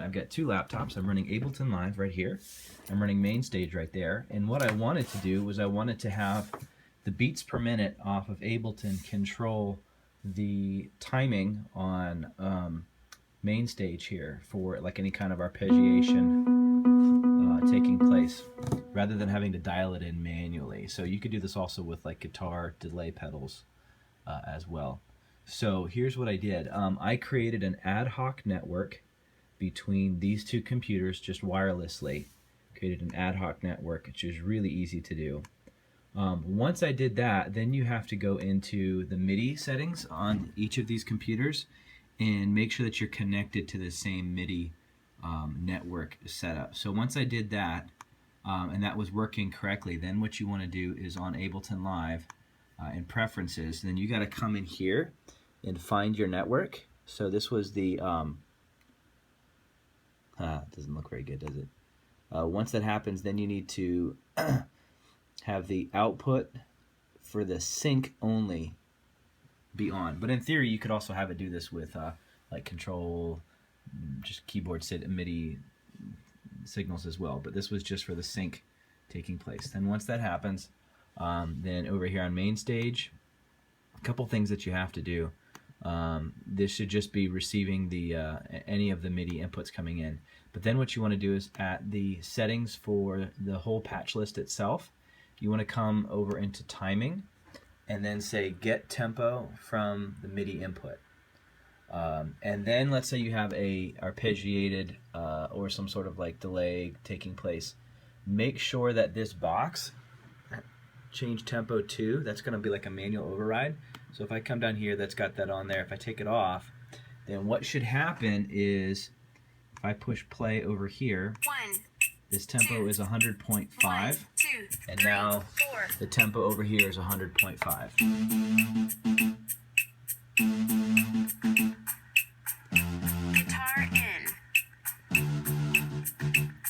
I've got two laptops. I'm running Ableton Live right here. I'm running MainStage right there. And what I wanted to do was I wanted to have the beats per minute off of Ableton control the timing on MainStage here for like any kind of arpeggiation taking place, rather than having to dial it in manually. So you could do this also with like guitar delay pedals as well. So here's what I did. I created an ad hoc network between these two computers just wirelessly. Created an ad hoc network, which is really easy to do. Once I did that, then you have to go into the MIDI settings on each of these computers and make sure that you're connected to the same MIDI network setup. So once I did that, and that was working correctly, then what you want to do is on Ableton Live in Preferences, then you got to come in here and find your network. So this was the, it doesn't look very good, does it? Once that happens, then you need to have the output for the sync only be on. But in theory, you could also have it do this with like control, just keyboard MIDI signals as well. But this was just for the sync taking place. Then once that happens, then over here on MainStage, a couple things that you have to do. This should just be receiving the any of the MIDI inputs coming in. But then what you want to do is at the settings for the whole patch list itself, you want to come over into timing and then say get tempo from the MIDI input. And then let's say you have a arpeggiated or some sort of like delay taking place. Make sure that this box, change tempo to, that's going to be like a manual override. So if I come down here, that's got that on there. If I take it off, then what should happen is if I push play over here, this tempo is 100.5, and now the tempo over here is 100.5. Guitar in.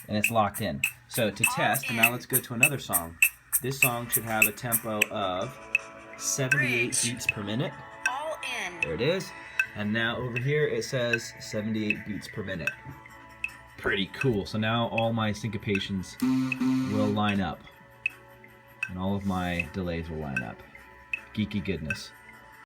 And it's locked in. So to test, and now let's go to another song. This song should have a tempo of 78 beats per minute. All in. There it is. And now over here it says 78 beats per minute. Pretty cool. So now all my syncopations will line up. And all of my delays will line up. Geeky goodness.